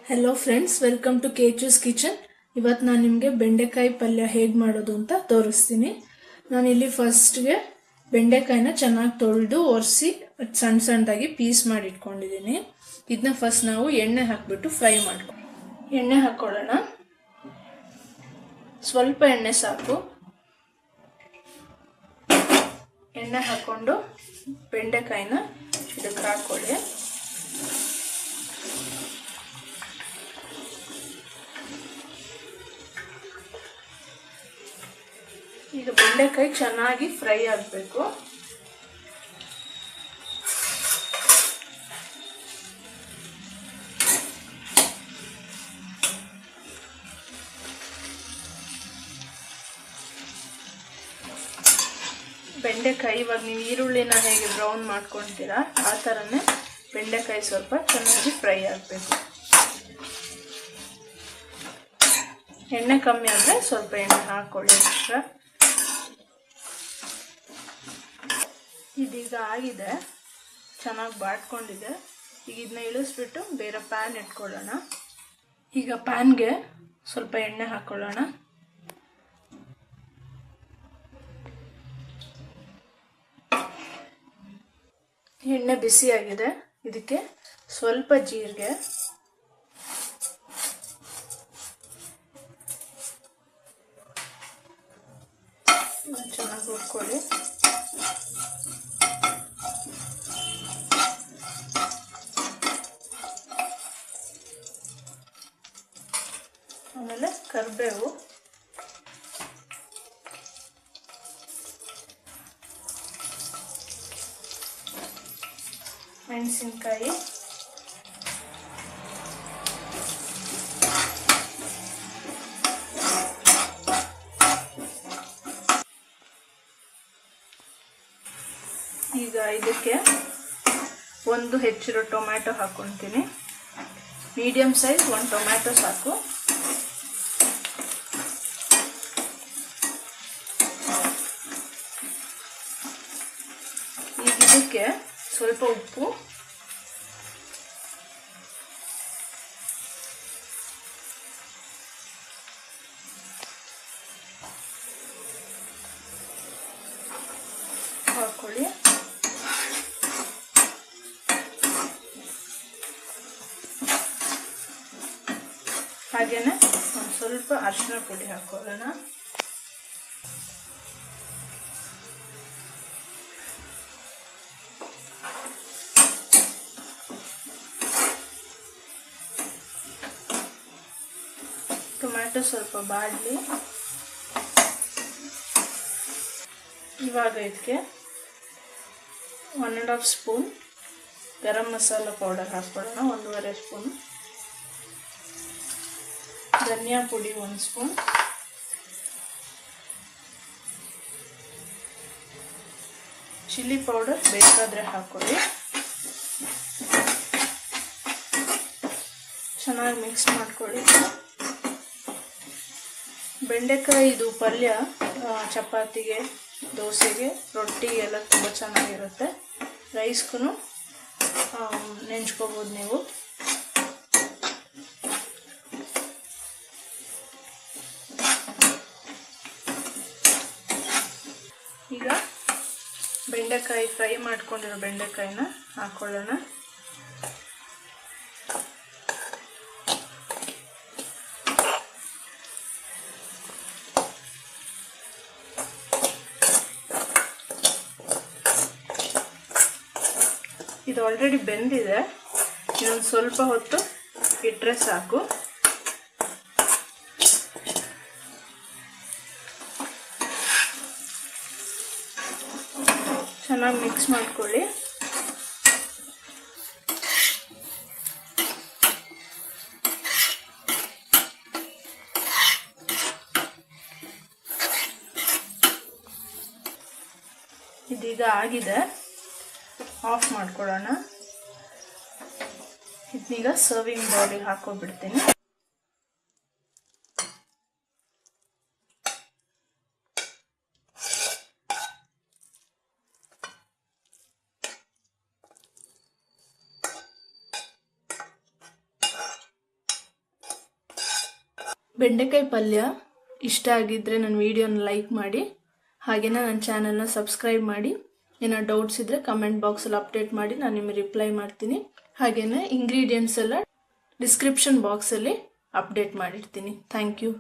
Hello friends, welcome to Kechu's kitchen. ಇವತ್ತು ನಾನು ನಿಮಗೆ ಬೆಂಡೆಕಾಯಿ ಪಲ್ಯ ಹೇಗೆ ಮಾಡೋದು ಅಂತ ತೋರಿಸ್ತೀನಿ. ನಾನಿಲ್ಲಿ ಫಸ್ಟ್ಗೆ ಬೆಂಡೆಕಾಯಿನ ಚೆನ್ನಾಗಿ ತೊಳೆದು ಒರೆಸಿ ಸಣ್ಣ ಸಣ್ಣದಾಗಿ ಪೀಸ್ ಮಾಡಿ ಇಟ್ಕೊಂಡಿದ್ದೀನಿ. ಇದನ್ನ ಫಸ್ಟ್ ನಾವು ಎಣ್ಣೆ ಹಾಕಿಬಿಟ್ಟು ಫ್ರೈ ಮಾಡ್ಕೊ. ಎಣ್ಣೆ ಹಾಕ್ಕೊಳ್ಳೋಣ. ಸ್ವಲ್ಪ ಎಣ್ಣೆ ಸಾಕು. ಎಣ್ಣೆ ಹಾಕ್ಕೊಂಡು ಬೆಂಡೆಕಾಯಿನ ಇದಕ್ಕೆ ಹಾಕ್ಕೊಳ್ಳಿ. ಈಗ ಬೆಂಡೆಕಾಯಿ ಚೆನ್ನಾಗಿ ಫ್ರೈ ಆಗಬೇಕು. ಬೆಂಡೆಕಾಯಿ ಇವಾಗ ನೀವು ಈರುಳ್ಳಿನ ಹೇಗೆ ಬ್ರೌನ್ ಮಾಡ್ಕೊಳ್ತೀರಾ ಆ ಥರನೇ ಬೆಂಡೆಕಾಯಿ ಸ್ವಲ್ಪ ಚೆನ್ನಾಗಿ ಫ್ರೈ ಆಗಬೇಕು. ಎಣ್ಣೆ ಕಮ್ಮಿ ಆದರೆ ಸ್ವಲ್ಪ ಎಣ್ಣೆ ಹಾಕ್ಕೊಳ್ಳಿ ಎಕ್ಸ್ಟ್ರಾ. ಇದೀಗ ಆಗಿದೆ, ಚೆನ್ನಾಗಿ ಬಾಡ್ಕೊಂಡಿದೆ. ಈಗ ಇದನ್ನ ಇಳಿಸ್ಬಿಟ್ಟು ಬೇರೆ ಪ್ಯಾನ್ ಇಟ್ಕೊಳ್ಳೋಣ. ಈಗ ಪ್ಯಾನ್ಗೆ ಸ್ವಲ್ಪ ಎಣ್ಣೆ ಹಾಕ್ಕೊಳ್ಳೋಣ. ಎಣ್ಣೆ ಬಿಸಿಯಾಗಿದೆ. ಇದಕ್ಕೆ ಸ್ವಲ್ಪ ಜೀರಿಗೆ, ಚೆನ್ನಾಗಿ ಹುರ್ಕೊಳ್ಳಿ. ಆಮೇಲೆ ಕರಿಬೇವು, ಮೆಣಸಿನಕಾಯಿ, ಈಗ ಇದಕ್ಕೆ ಒಂದು ಹೆಚ್ಚಿರೋ ಟೊಮ್ಯಾಟೊ ಹಾಕ್ಕೊತೀನಿ. ಮೀಡಿಯಂ ಸೈಜ್ ಒಂದು ಟೊಮ್ಯಾಟೊ ಸಾಕು. ಈಗ ಇದಕ್ಕೆ ಸ್ವಲ್ಪ ಉಪ್ಪು, ಹಾಕೊಳ್ಳಿ. ಹಾಗೇನೆ ಒಂದು ಸ್ವಲ್ಪ ಅರಿಶಿನ ಪುಡಿ ಹಾಕೊಳ್ಳೋಣ. ಟೊಮ್ಯಾಟೊ ಸ್ವಲ್ಪ ಬಾಡಲಿ. ಇವಾಗ ಇದಕ್ಕೆ 1.5 ಸ್ಪೂನ್ ಗರಂ ಮಸಾಲ ಪೌಡರ್ ಹಾಕ್ಕೊಳ್ಳೋಣ. 1.5 ಸ್ಪೂನ್ ಧನಿಯಾ ಪುಡಿ, 1 ಸ್ಪೂನ್ ಚಿಲ್ಲಿ ಪೌಡರ್ ಬೇಕಾದರೆ ಹಾಕ್ಕೊಳ್ಳಿ. ಚೆನ್ನಾಗಿ ಮಿಕ್ಸ್ ಮಾಡ್ಕೊಳ್ಳಿ. ಬೆಂಡೆಕಾಯಿ ಇದು ಪಲ್ಯ ಚಪಾತಿಗೆ, ದೋಸೆಗೆ, ರೊಟ್ಟಿಗೆ ಎಲ್ಲ ತುಂಬ ಚೆನ್ನಾಗಿರುತ್ತೆ. ರೈಸ್ಗೂ ನೆಂಚ್ಕೋಬೋದು ನೀವು. ಈಗ ಬೆಂಡೆಕಾಯಿ ಫ್ರೈ ಮಾಡ್ಕೊಂಡಿರೋ ಬೆಂಡೆಕಾಯಿನ ಹಾಕ್ಕೊಳ್ಳೋಣ. ಇದು ಆಲ್ರೆಡಿ ಬೆಂದಿದೆ. ಇನ್ನೊಂದು ಸ್ವಲ್ಪ ಹೊತ್ತು ಇಟ್ಟರೆ ಸಾಕು. ಚೆನ್ನಾಗಿ ಮಿಕ್ಸ್ ಮಾಡ್ಕೊಳ್ಳಿ. ಇದೀಗ ಆಗಿದೆ, ಆಫ್ ಮಾಡ್ಕೊಳ್ಳೋಣ. ಇದನ್ನೀಗ ಸರ್ವಿಂಗ್ ಬೌಲಿಗೆ ಹಾಕೋಬಿಡ್ತೀನಿ. ಬೆಂಡೆಕಾಯಿ ಪಲ್ಯ ಇಷ್ಟ ಆಗಿದ್ದರೆ ನನ್ನ ವಿಡಿಯೋನ ಲೈಕ್ ಮಾಡಿ, ಹಾಗೆಯೇ ನನ್ನ ಚಾನಲ್ನ ಸಬ್ಸ್ಕ್ರೈಬ್ ಮಾಡಿ. ಏನಾದ್ರು ಡೌಟ್ಸ್ ಇದ್ದರೆ ಕಮೆಂಟ್ ಬಾಕ್ಸಲ್ಲಿ ಅಪ್ಡೇಟ್ ಮಾಡಿ, ನಾನು ನಿಮಗೆ ರಿಪ್ಲೈ ಮಾಡ್ತೀನಿ. ಹಾಗೆಯೇ ಇಂಗ್ರೀಡಿಯೆಂಟ್ಸ್ ಎಲ್ಲ ಡಿಸ್ಕ್ರಿಪ್ಷನ್ ಬಾಕ್ಸಲ್ಲಿ ಅಪ್ಡೇಟ್ ಮಾಡಿರ್ತೀನಿ. Thank you.